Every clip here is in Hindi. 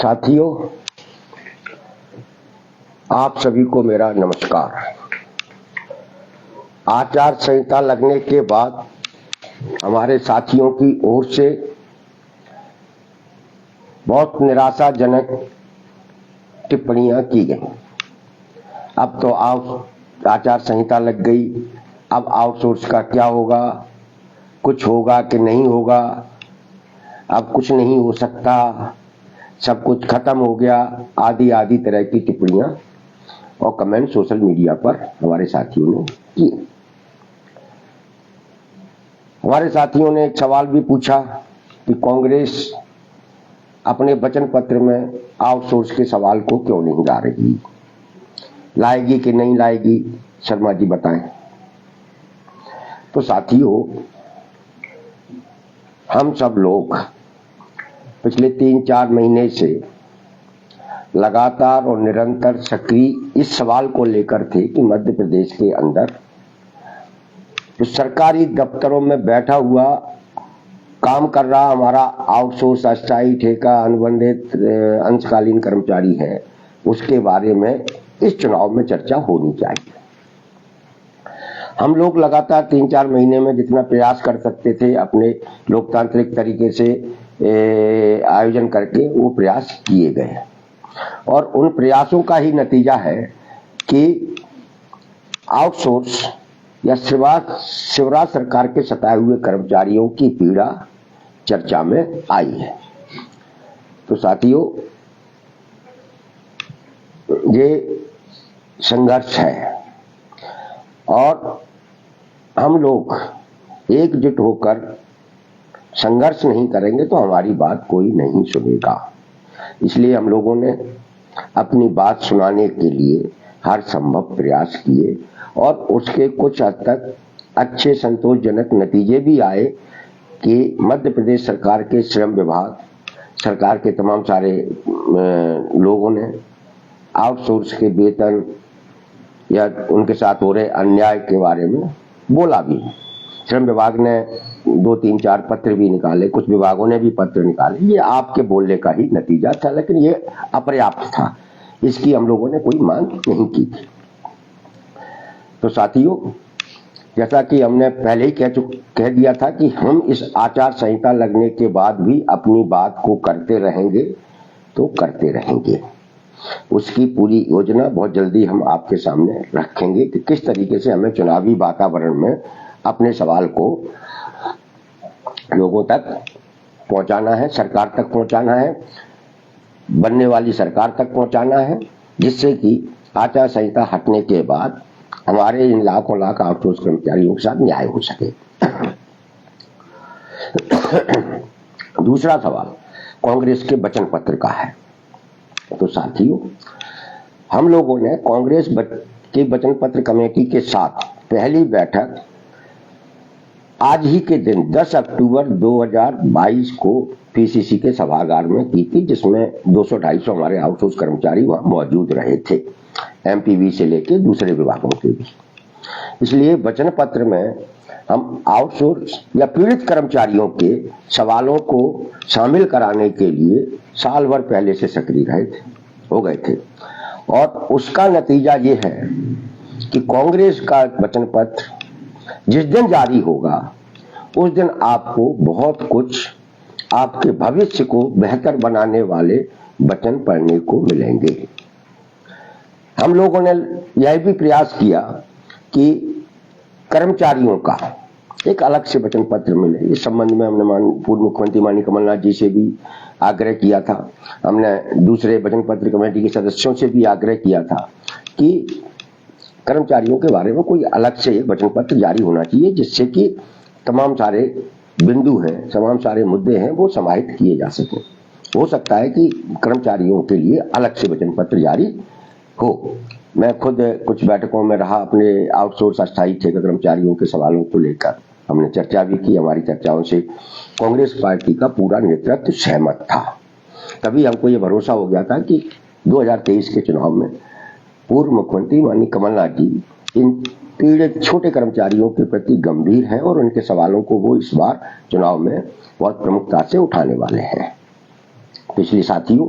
साथियों, आप सभी को मेरा नमस्कार। आचार संहिता लगने के बाद हमारे साथियों की ओर से बहुत निराशाजनक टिप्पणियां की गई। अब तो आचार संहिता लग गई, अब आउटसोर्स का क्या होगा, कुछ होगा कि नहीं होगा, अब कुछ नहीं हो सकता, सब कुछ खत्म हो गया, आदि आदि तरह की टिप्पणियां और कमेंट सोशल मीडिया पर हमारे साथियों ने किए। हमारे साथियों ने एक सवाल भी पूछा कि कांग्रेस अपने वचन पत्र में आउटसोर्स के सवाल को क्यों नहीं ला रही, लाएगी कि नहीं लाएगी, शर्मा जी बताएं। तो साथियों, हम सब लोग पिछले 3-4 महीने से लगातार और निरंतर सक्रिय इस सवाल को लेकर थे कि मध्य प्रदेश के अंदर जो सरकारी दफ्तरों में बैठा हुआ काम कर रहा हमारा आउटसोर्स अस्थायी ठेका अनुबंधित अंशकालीन कर्मचारी है, उसके बारे में इस चुनाव में चर्चा होनी चाहिए। हम लोग लगातार 3-4 महीने में जितना प्रयास कर सकते थे अपने लोकतांत्रिक तरीके से आयोजन करके वो प्रयास किए गए और उन प्रयासों का ही नतीजा है कि आउटसोर्स या शिवराज सरकार के सताए हुए कर्मचारियों की पीड़ा चर्चा में आई है। तो साथियों, ये संघर्ष है और हम लोग एकजुट होकर संघर्ष नहीं करेंगे तो हमारी बात कोई नहीं सुनेगा। इसलिए हम लोगों ने अपनी बात सुनाने के लिए हर संभव प्रयास किए और उसके कुछ हद तक अच्छे संतोषजनक नतीजे भी आए कि मध्य प्रदेश सरकार के श्रम विभाग, सरकार के तमाम सारे लोगों ने आउटसोर्स के वेतन या उनके साथ हो रहे अन्याय के बारे में बोला भी। श्रम विभाग ने 2-3-4 पत्र भी निकाले, कुछ विभागों ने भी पत्र निकाले। ये आपके बोलने का ही नतीजा था, लेकिन ये अपर्याप्त था, इसकी हम लोगों ने कोई मांग नहीं की थी। तो साथियों, जैसा कि हमने पहले ही कह दिया था कि हम इस आचार संहिता लगने के बाद भी अपनी बात को करते रहेंगे तो करते रहेंगे। उसकी पूरी योजना बहुत जल्दी हम आपके सामने रखेंगे कि किस तरीके से हमें चुनावी वातावरण में अपने सवाल को लोगों तक पहुंचाना है, सरकार तक पहुंचाना है, बनने वाली सरकार तक पहुंचाना है, जिससे कि आचार संहिता हटने के बाद हमारे इन लाखों लाख आउटसोर्स कर्मचारियों के साथ न्याय हो सके। दूसरा सवाल कांग्रेस के वचन पत्र का है। तो साथियों, हम लोगों ने कांग्रेस के वचन पत्र कमेटी के साथ पहली बैठक आज ही के दिन 10 अक्टूबर 2022 को पीसीसी के सभागार में की थी, जिसमें 200-250 हमारे आउटसोर्स कर्मचारी वहां मौजूद रहे थे, एमपीवी से लेकर दूसरे विभागों के भी। इसलिए वचन पत्र में हम आउटसोर्स या पीड़ित कर्मचारियों के सवालों को शामिल कराने के लिए साल भर पहले से सक्रिय हो गए थे और उसका नतीजा ये है कि कांग्रेस का वचन पत्र जिस दिन जारी होगा उस दिन आपको बहुत कुछ आपके भविष्य को बेहतर बनाने वाले वचन पढ़ने को मिलेंगे। हम लोगों ने यह भी प्रयास किया कि कर्मचारियों का एक अलग से वचन पत्र मिले। इस संबंध में हमने पूर्व मुख्यमंत्री माननीय कमलनाथ जी से भी आग्रह किया था, हमने दूसरे वचन पत्र कमेटी के सदस्यों से भी आग्रह किया था कि कर्मचारियों के बारे में कोई अलग से वचन पत्र जारी होना चाहिए, जिससे कि तमाम सारे बिंदु हैं, तमाम सारे मुद्दे हैं, वो समाहित किए जा सके। हो सकता है कि कर्मचारियों के लिए अलग से वचन पत्र जारी हो। मैं खुद कुछ बैठकों में रहा अपने आउटसोर्स अस्थायी ठेका कर्मचारियों के सवालों को लेकर, हमने चर्चा भी की। हमारी चर्चाओं से कांग्रेस पार्टी का पूरा नेतृत्व सहमत था। तभी हमको ये भरोसा हो गया था कि 2023 के चुनाव में पूर्व मुख्यमंत्री माननीय कमलनाथ जी इन पीड़ित छोटे कर्मचारियों के प्रति गंभीर हैं और उनके सवालों को वो इस बार चुनाव में बहुत प्रमुखता से उठाने वाले हैं। तो इसलिए साथियों,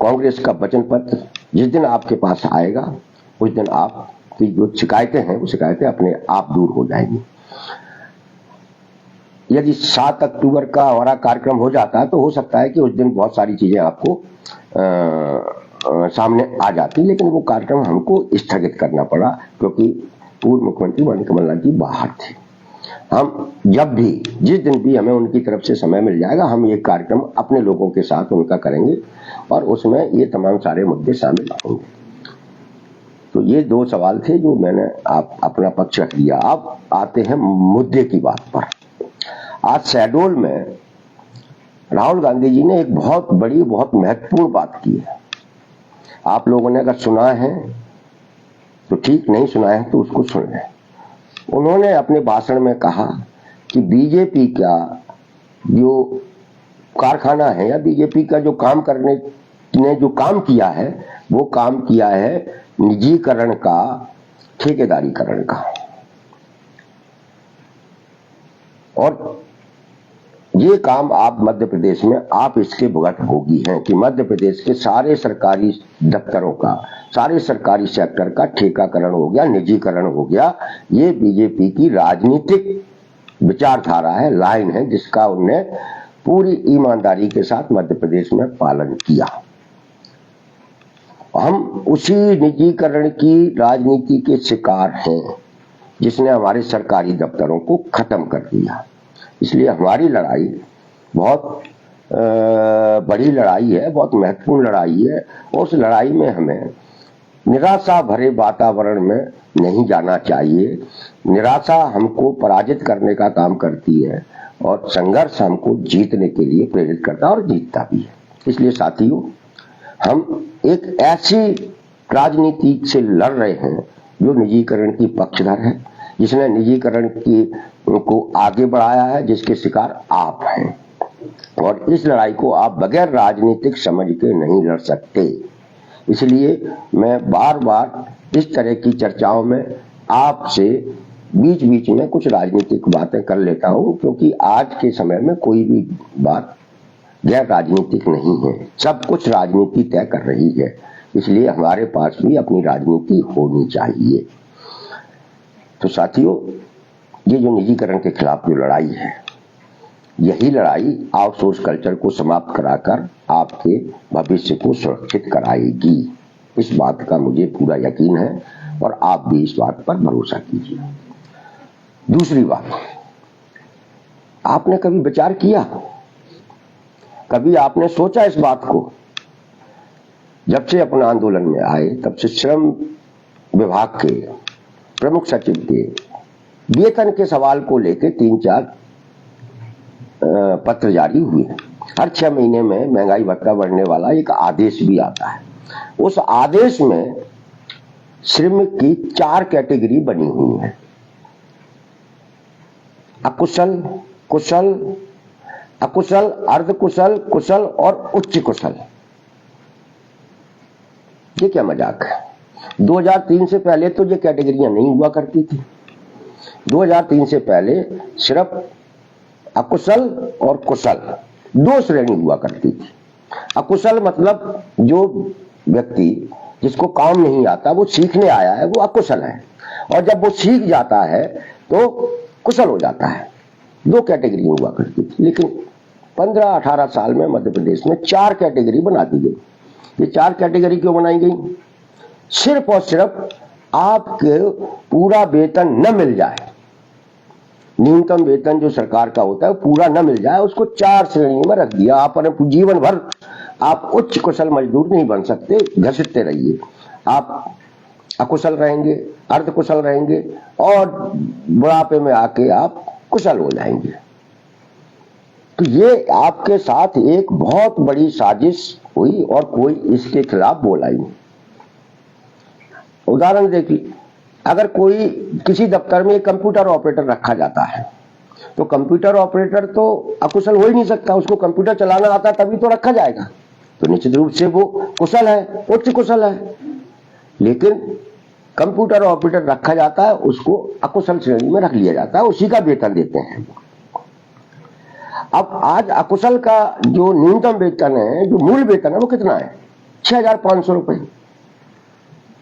कांग्रेस का वचन पत्र जिस दिन आपके पास आएगा उस दिन आपकी जो शिकायतें हैं वो शिकायतें अपने आप दूर हो जाएंगी। यदि 7 अक्टूबर का हमारा कार्यक्रम हो जाता है तो हो सकता है कि उस दिन बहुत सारी चीजें आपको सामने आ जाती, लेकिन वो कार्यक्रम हमको स्थगित करना पड़ा क्योंकि पूर्व मुख्यमंत्री माननीय कमलनाथ जी बाहर थे। हम जब भी जिस दिन भी हमें उनकी तरफ से समय मिल जाएगा हम ये कार्यक्रम अपने लोगों के साथ उनका करेंगे और उसमें ये तमाम सारे मुद्दे शामिल होंगे। तो ये 2 सवाल थे जो मैंने अपना पक्ष रख दिया। अब आते हैं मुद्दे की बात पर। आज शहडोल में राहुल गांधी जी ने एक बहुत बड़ी बहुत महत्वपूर्ण बात की है। आप लोगों ने अगर सुना है तो ठीक, नहीं सुना है तो उसको सुन लें। उन्होंने अपने भाषण में कहा कि बीजेपी का जो कारखाना है या बीजेपी का जो काम करने ने जो काम किया है वो काम किया है निजीकरण का, ठेकेदारीकरण का। और ये काम आप मध्य प्रदेश में आप इसके भुगतभोगी हैं कि मध्य प्रदेश के सारे सरकारी दफ्तरों का, सारे सरकारी सेक्टर का ठेकाकरण हो गया, निजीकरण हो गया। ये बीजेपी की राजनीतिक विचारधारा है, लाइन है, जिसका उन्होंने पूरी ईमानदारी के साथ मध्य प्रदेश में पालन किया। हम उसी निजीकरण की राजनीति के शिकार हैं जिसने हमारे सरकारी दफ्तरों को खत्म कर दिया। इसलिए हमारी लड़ाई बहुत बड़ी लड़ाई है, बहुत महत्वपूर्ण लड़ाई है। और उस लड़ाई में हमें निराशा भरे वातावरण में नहीं जाना चाहिए। निराशा हमको पराजित करने का काम करती है और संघर्ष हमको जीतने के लिए प्रेरित करता है और जीतता भी है। इसलिए साथियों, हम एक ऐसी राजनीति से लड़ रहे हैं जो निजीकरण की पक्षधर है, जिसने निजीकरण की को आगे बढ़ाया है, जिसके शिकार आप हैं। और इस लड़ाई को आप बगैर राजनीतिक समझ के नहीं लड़ सकते। इसलिए मैं बार बार इस तरह की चर्चाओं में आपसे बीच बीच में कुछ राजनीतिक बातें कर लेता हूं, क्योंकि आज के समय में कोई भी बात गैर राजनीतिक नहीं है, सब कुछ राजनीति तय कर रही है। इसलिए हमारे पास भी अपनी राजनीति होनी चाहिए। तो साथियों, ये जो निजीकरण के खिलाफ जो लड़ाई है, यही लड़ाई आउटसोर्स कल्चर को समाप्त कराकर आपके भविष्य को सुरक्षित कराएगी। इस बात का मुझे पूरा यकीन है और आप भी इस बात पर भरोसा कीजिए। दूसरी बात, आपने कभी विचार किया, कभी आपने सोचा इस बात को? जब से अपना आंदोलन में आए तब से श्रम विभाग के प्रमुख सचिव के वेतन के सवाल को लेकर 3-4 पत्र जारी हुए। हर 6 महीने में महंगाई भत्ता बढ़ने वाला एक आदेश भी आता है। उस आदेश में श्रमिक की 4 कैटेगरी बनी हुई है: अकुशल, कुशल, अकुशल, अर्धकुशल, कुशल और उच्च कुशल। ये क्या मजाक है? 2003 से पहले तो ये कैटेगरियां नहीं हुआ करती थी। 2003 से पहले सिर्फ अकुशल और कुशल 2 श्रेणी हुआ करती थी। अकुशल मतलब जो व्यक्ति जिसको काम नहीं आता, वो सीखने आया है, वो अकुशल है, और जब वो सीख जाता है तो कुशल हो जाता है। 2 कैटेगरी हुआ करती थी। लेकिन 15-18 साल में मध्य प्रदेश में 4 कैटेगरी बना दी गई। ये 4 कैटेगरी क्यों बनाई गई? सिर्फ और सिर्फ आपके पूरा वेतन न मिल जाए, न्यूनतम वेतन जो सरकार का होता है पूरा न मिल जाए, उसको 4 श्रेणी में रख दिया। आप अपने जीवन भर आप उच्च कुशल मजदूर नहीं बन सकते, घसीटते रहिए। आप अकुशल रहेंगे, अर्धकुशल रहेंगे और बुढ़ापे में आके आप कुशल हो जाएंगे। तो ये आपके साथ एक बहुत बड़ी साजिश हुई और कोई इसके खिलाफ बोला ही नहीं। उदाहरण देखिए, अगर कोई किसी दफ्तर में कंप्यूटर ऑपरेटर रखा जाता है तो कंप्यूटर ऑपरेटर तो अकुशल हो ही नहीं सकता, उसको कंप्यूटर चलाना आता तभी तो रखा जाएगा। तो निश्चित रूप से वो कुशल है, उच्च कुशल है। लेकिन कंप्यूटर ऑपरेटर रखा जाता है, उसको अकुशल श्रेणी में रख लिया जाता है, उसी का वेतन देते हैं। अब आज अकुशल का जो न्यूनतम वेतन है, जो मूल वेतन है, वो कितना है? 6,500 रुपए।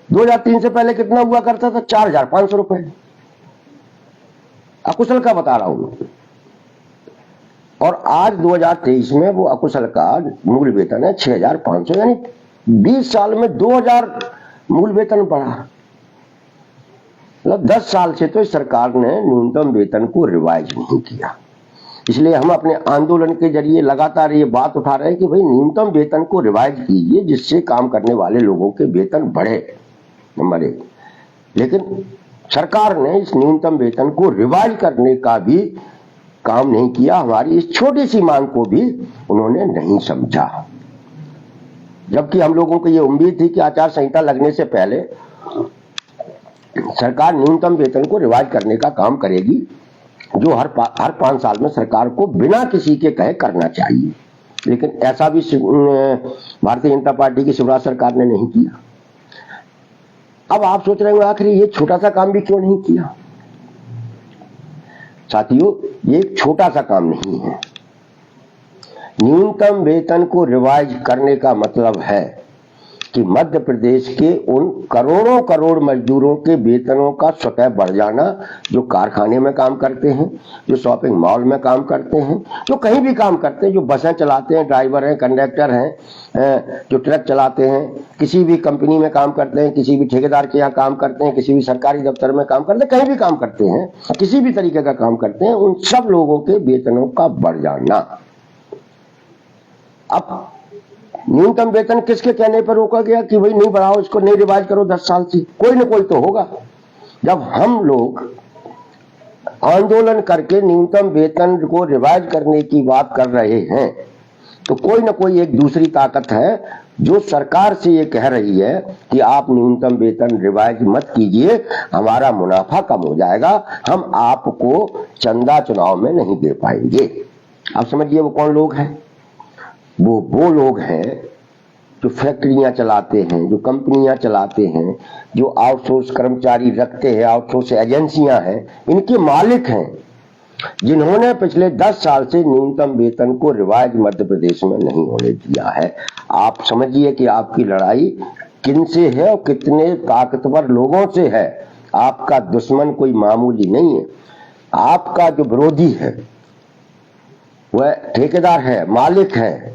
2003 से पहले कितना हुआ करता था? 4,500 रुपए। अकुशल का बता रहा हूं। और आज 2023 में वो अकुशल का मूल वेतन है 6,500, यानी 20 साल में 2,000 मूल वेतन बढ़ा। मतलब 10 साल से तो इस सरकार ने न्यूनतम वेतन को रिवाइज नहीं किया। इसलिए हम अपने आंदोलन के जरिए लगातार ये बात उठा रहे हैं कि भाई न्यूनतम वेतन को रिवाइज कीजिए, जिससे काम करने वाले लोगों के वेतन बढ़े, नंबर 1। लेकिन सरकार ने इस न्यूनतम वेतन को रिवाइज करने का भी काम नहीं किया। हमारी इस छोटी सी मांग को भी उन्होंने नहीं समझा, जबकि हम लोगों को ये उम्मीद थी कि आचार संहिता लगने से पहले सरकार न्यूनतम वेतन को रिवाइज करने का काम करेगी, जो हर 5 साल में सरकार को बिना किसी के कहे करना चाहिए। लेकिन ऐसा भी भारतीय जनता पार्टी की शिवराज सरकार ने नहीं किया। अब आप सोच रहे हो आखिर ये छोटा सा काम भी क्यों नहीं किया? साथियों, ये एक छोटा सा काम नहीं है। न्यूनतम वेतन को रिवाइज करने का मतलब है कि मध्य प्रदेश के उन करोड़ों करोड़ मजदूरों के वेतनों का स्वतः बढ़ जाना, जो कारखाने में काम करते हैं, जो शॉपिंग मॉल में काम करते हैं, जो कहीं भी काम करते हैं, जो बसें चलाते हैं, ड्राइवर हैं, कंडक्टर हैं, जो ट्रक चलाते हैं, किसी भी कंपनी में काम करते हैं, किसी भी ठेकेदार के यहाँ काम करते हैं, किसी भी सरकारी दफ्तर में काम करते हैं, कहीं भी काम करते हैं, किसी भी तरीके का काम करते हैं, उन सब लोगों के वेतनों का बढ़ जाना। अब न्यूनतम वेतन किसके कहने पर रोका गया कि भाई नहीं बढ़ाओ, इसको नहीं रिवाइज करो 10 साल से? कोई ना कोई तो होगा। जब हम लोग आंदोलन करके न्यूनतम वेतन को रिवाइज करने की बात कर रहे हैं, तो कोई ना कोई एक दूसरी ताकत है जो सरकार से ये कह रही है कि आप न्यूनतम वेतन रिवाइज मत कीजिए, हमारा मुनाफा कम हो जाएगा, हम आपको चंदा चुनाव में नहीं दे पाएंगे। आप समझिए वो कौन लोग हैं? वो लोग हैं जो फैक्ट्रियां चलाते हैं, जो कंपनियां चलाते हैं, जो आउटसोर्स कर्मचारी रखते हैं, आउटसोर्स एजेंसियां हैं, इनके मालिक हैं, जिन्होंने पिछले 10 साल से न्यूनतम वेतन को रिवाइज मध्य प्रदेश में नहीं होने दिया है। आप समझिए कि आपकी लड़ाई किनसे है और कितने ताकतवर लोगों से है। आपका दुश्मन कोई मामूली नहीं है। आपका जो विरोधी है वह ठेकेदार है, मालिक है,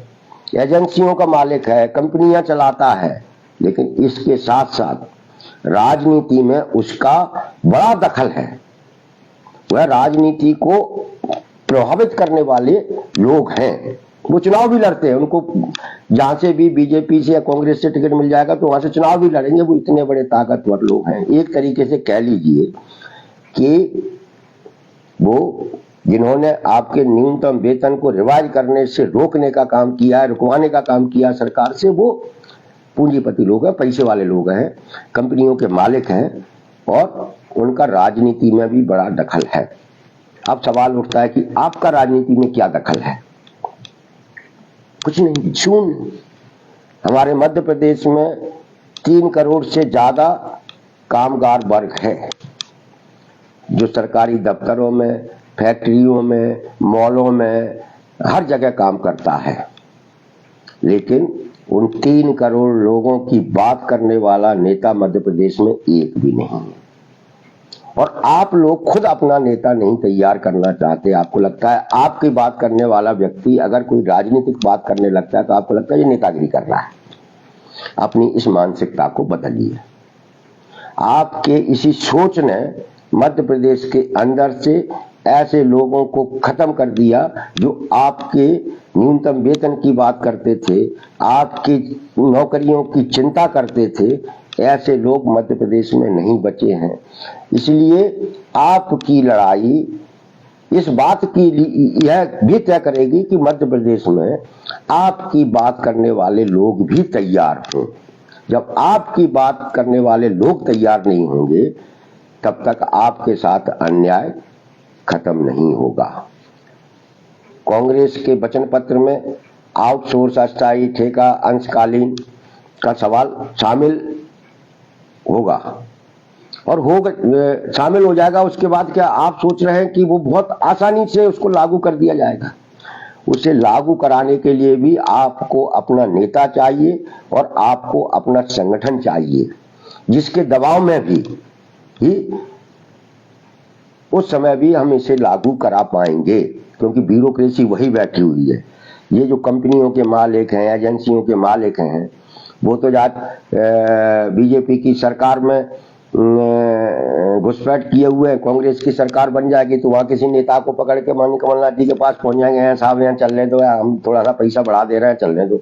एजेंसियों का मालिक है, कंपनियां चलाता है, लेकिन इसके साथ साथ राजनीति में उसका बड़ा दखल है। वह राजनीति को प्रभावित करने वाले लोग हैं। वो चुनाव भी लड़ते हैं, उनको जहां से भी बीजेपी से या कांग्रेस से टिकट मिल जाएगा तो वहां से चुनाव भी लड़ेंगे। वो इतने बड़े ताकतवर लोग हैं। एक तरीके से कह लीजिए कि वो जिन्होंने आपके न्यूनतम वेतन को रिवाइज करने से रोकने का काम किया है, रुकवाने का काम किया सरकार से, वो पूंजीपति लोग हैं, पैसे वाले लोग हैं, कंपनियों के मालिक हैं, और उनका राजनीति में भी बड़ा दखल है। अब सवाल उठता है कि आपका राजनीति में क्या दखल है? कुछ नहीं, शून्य। हमारे मध्य प्रदेश में 3 करोड़ से ज्यादा कामगार वर्ग है, जो सरकारी दफ्तरों में, फैक्ट्रियों में, मॉलों में, हर जगह काम करता है। लेकिन उन 3 करोड़ लोगों की बात करने वाला नेता मध्य प्रदेश में एक भी नहीं है। और आप लोग खुद अपना नेता नहीं तैयार करना चाहते। आपको लगता है आपकी बात करने वाला व्यक्ति अगर कोई राजनीतिक बात करने लगता है तो आपको लगता है ये नेतागिरी कर रहा है। अपनी इस मानसिकता को बदलिए। आपके इसी सोच ने मध्य प्रदेश के अंदर से ऐसे लोगों को खत्म कर दिया जो आपके न्यूनतम वेतन की बात करते थे, आपकी नौकरियों की चिंता करते थे। ऐसे लोग मध्य प्रदेश में नहीं बचे हैं। इसलिए आपकी लड़ाई इस बात की यह भी तय करेगी कि मध्य प्रदेश में आपकी बात करने वाले लोग भी तैयार हों। जब आपकी बात करने वाले लोग तैयार नहीं होंगे तब तक आपके साथ अन्याय खत्म नहीं होगा। कांग्रेस के वचन पत्र में आउटसोर्स, अस्थायी, ठेका, अंशकालीन का सवाल शामिल होगा और शामिल हो जाएगा। उसके बाद क्या आप सोच रहे हैं कि वो बहुत आसानी से उसको लागू कर दिया जाएगा? उसे लागू कराने के लिए भी आपको अपना नेता चाहिए और आपको अपना संगठन चाहिए, जिसके दबाव में भी उस समय भी हम इसे लागू करा पाएंगे, क्योंकि ब्यूरोक्रेसी वही बैठी हुई है। ये जो कंपनियों के मालिक हैं, एजेंसियों के मालिक हैं, वो तो बीजेपी की सरकार में घुसपैठ किए हुए हैं। कांग्रेस की सरकार बन जाएगी तो वहां किसी नेता को पकड़ के माननीय कमलनाथ जी के पास पहुंच जाएंगे, हैं साहब यहाँ चलने दो, या हम थोड़ा सा पैसा बढ़ा दे रहे हैं, चलने दो।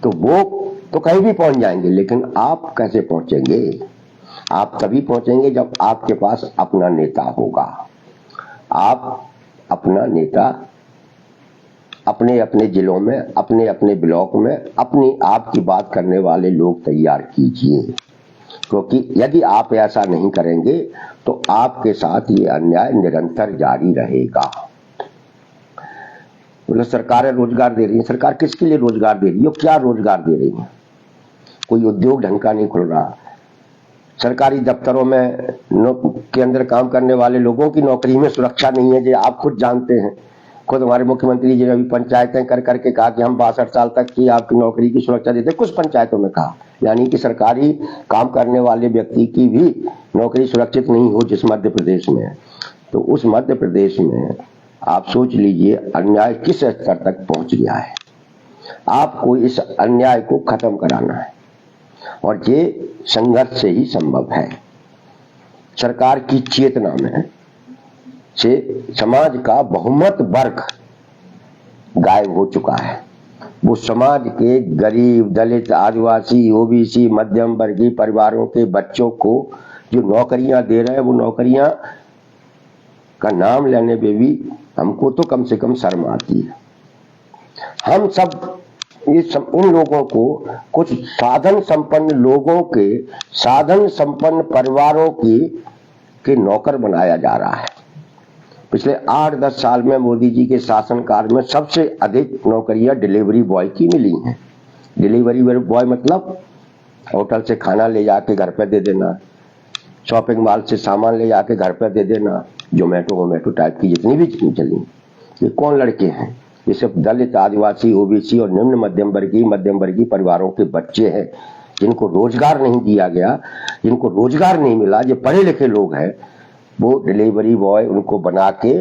तो वो तो कहीं भी पहुंच जाएंगे, लेकिन आप कैसे पहुंचेंगे? आप तभी पहुंचेंगे जब आपके पास अपना नेता होगा। आप अपना नेता अपने अपने जिलों में, अपने अपने ब्लॉक में अपनी आपकी बात करने वाले लोग तैयार कीजिए, क्योंकि यदि आप ऐसा नहीं करेंगे तो आपके साथ ये अन्याय निरंतर जारी रहेगा। मतलब सरकारें रोजगार दे रही है, सरकार किसके लिए रोजगार दे रही है, क्या रोजगार दे रही है? कोई उद्योग ढंग का नहीं खुल रहा। सरकारी दफ्तरों में के अंदर काम करने वाले लोगों की नौकरी में सुरक्षा नहीं है, जो आप खुद जानते हैं। खुद हमारे मुख्यमंत्री जी ने अभी पंचायतें कर करके कहा कि हम 62 साल तक की आपकी नौकरी की सुरक्षा देते, कुछ पंचायतों में कहा, यानी कि सरकारी काम करने वाले व्यक्ति की भी नौकरी सुरक्षित नहीं हो जिस मध्य प्रदेश में है। तो उस मध्य प्रदेश में आप सोच लीजिए अन्याय किस स्तर तक पहुंच गया है। आपको इस अन्याय को खत्म कराना है और ये संघर्ष से ही संभव है। सरकार की चेतना में से समाज का बहुमत वर्ग गायब हो चुका है। वो समाज के गरीब, दलित, आदिवासी, ओबीसी, मध्यम वर्गीय परिवारों के बच्चों को जो नौकरियां दे रहे हैं, वो नौकरियां का नाम लेने पे भी हमको तो कम से कम शर्म आती है। हम सब उन लोगों को, कुछ साधन संपन्न लोगों के, साधन संपन्न परिवारों के नौकर बनाया जा रहा है। पिछले 8-10 साल में मोदी जी के शासनकाल में सबसे अधिक नौकरियां डिलीवरी बॉय की मिली हैं। डिलीवरी बॉय मतलब होटल से खाना ले जाके घर पे दे देना, शॉपिंग मॉल से सामान ले जाके घर पे दे देना, जोमेटो टाइप की जितनी भी चली, ये कौन लड़के हैं? ये सब दलित, आदिवासी, ओबीसी और निम्न मध्यम वर्गीय परिवारों के बच्चे हैं, जिनको रोजगार नहीं दिया गया, जिनको रोजगार नहीं मिला, जो पढ़े लिखे लोग हैं, वो डिलीवरी बॉय उनको बना के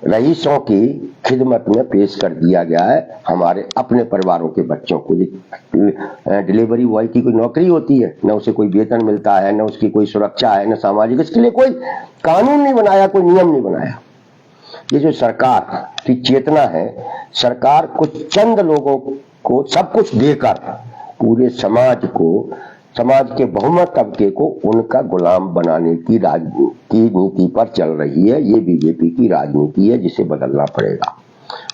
रईसों की खिदमत में पेश कर दिया गया है। हमारे अपने परिवारों के बच्चों को डिलीवरी बॉय की कोई नौकरी होती है, न उसे कोई वेतन मिलता है, न उसकी कोई सुरक्षा है, न सामाजिक, इसके लिए कोई कानून नहीं बनाया, कोई नियम नहीं बनाया। ये जो सरकार की चेतना है, सरकार कुछ चंद लोगों को सब कुछ देकर पूरे समाज को, समाज के बहुमत तबके को उनका गुलाम बनाने की नीति पर चल रही है। ये बीजेपी की राजनीति है, जिसे बदलना पड़ेगा।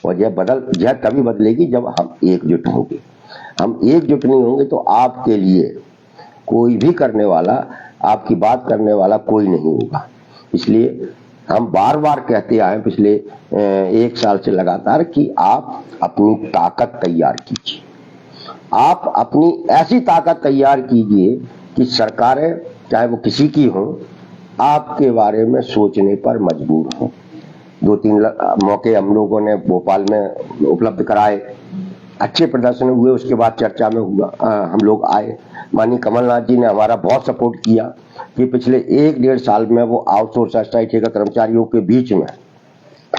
और यह तभी बदलेगी जब हम एकजुट होंगे। हम एकजुट नहीं होंगे तो आपके लिए कोई भी करने वाला, आपकी बात करने वाला कोई नहीं होगा। इसलिए हम बार बार कहते आए पिछले 1 साल से लगातार कि आप अपनी ताकत तैयार कीजिए। आप अपनी ऐसी ताकत तैयार कीजिए कि सरकारें, चाहे वो किसी की हो, आपके बारे में सोचने पर मजबूर हो। 2-3 मौके हम लोगों ने भोपाल में उपलब्ध कराए, अच्छे प्रदर्शन हुए, उसके बाद चर्चा में हुआ, हम लोग आए। माननीय कमलनाथ जी ने हमारा बहुत सपोर्ट किया कि पिछले 1-1.5 साल में वो आउटसोर्स अस्थायी ठेका कर्मचारियों के बीच में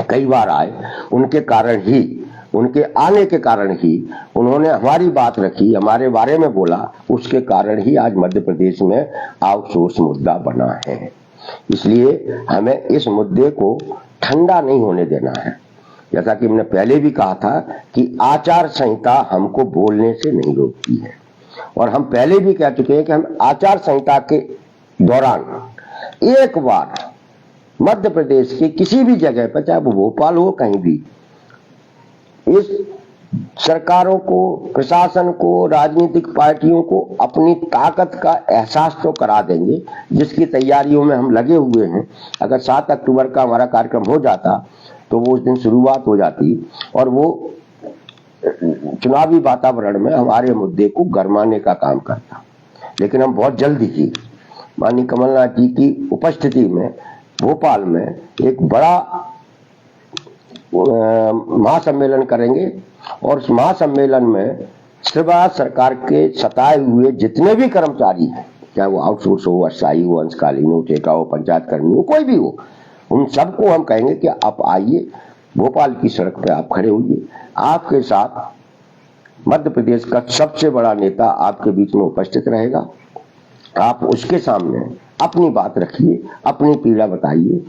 कई बार आए। उनके आने के कारण ही उन्होंने हमारी बात रखी, हमारे बारे में बोला, उसके कारण ही आज मध्य प्रदेश में आउटसोर्स मुद्दा बना है। इसलिए हमें इस मुद्दे को ठंडा नहीं होने देना है। जैसा कि हमने पहले भी कहा था कि आचार संहिता हमको बोलने से नहीं रोकती है, और हम पहले भी कह चुके हैं कि हम आचार संहिता के दौरान एक बार मध्य प्रदेश के किसी भी जगह पर, चाहे वो भोपाल हो, कहीं भी, इस सरकारों को, प्रशासन को, राजनीतिक पार्टियों को अपनी ताकत का एहसास तो करा देंगे, जिसकी तैयारियों में हम लगे हुए हैं। अगर 7 अक्टूबर का हमारा कार्यक्रम हो जाता तो वो उस दिन शुरुआत हो जाती और वो चुनावी वातावरण में हमारे मुद्दे को गरमाने का काम करता। लेकिन हम बहुत जल्दी ही माननीय कमलनाथ जी की उपस्थिति में भोपाल में एक बड़ा महासम्मेलन करेंगे और उस महासम्मेलन में सिवा सरकार के सताए हुए जितने भी कर्मचारी हैं, चाहे वो आउटसोर्स हो, अस्थायी हो, अंशकालीन हो, ठेका हो, पंचायत कर्मी हो, कोई भी हो, उन सबको हम कहेंगे कि आप आइए, भोपाल की सड़क पे आप खड़े होइए। आपके साथ मध्य प्रदेश का सबसे बड़ा नेता आपके बीच में उपस्थित रहेगा। आप उसके सामने अपनी बात रखिए, अपनी पीड़ा बताइए।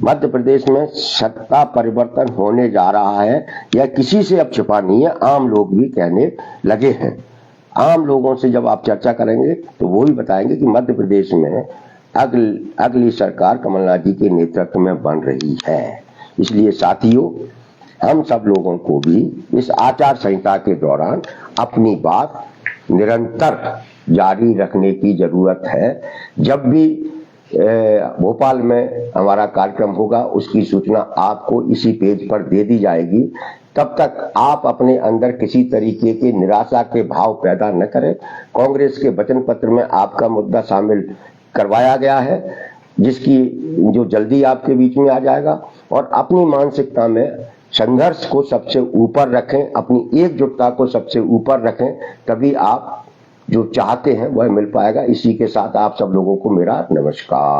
मध्य प्रदेश में सत्ता परिवर्तन होने जा रहा है, यह किसी से अब छिपा नहीं है, आम लोग भी कहने लगे हैं। आम लोगों से जब आप चर्चा करेंगे तो वो भी बताएंगे कि मध्य प्रदेश में अगली सरकार कमलनाथ जी के नेतृत्व में बन रही है। इसलिए साथियों, हम सब लोगों को भी इस आचार संहिता के दौरान अपनी बात निरंतर जारी रखने की जरूरत है। जब भी भोपाल में हमारा कार्यक्रम होगा उसकी सूचना आपको इसी पेज पर दे दी जाएगी। तब तक आप अपने अंदर किसी तरीके के निराशा के भाव पैदा न करें। कांग्रेस के वचन पत्र में आपका मुद्दा शामिल करवाया गया है, जिसकी जो जल्दी आपके बीच में आ जाएगा। और अपनी मानसिकता में संघर्ष को सबसे ऊपर रखें, अपनी एकजुटता को सबसे ऊपर रखें, तभी आप जो चाहते हैं वह मिल पाएगा। इसी के साथ आप सब लोगों को मेरा नमस्कार।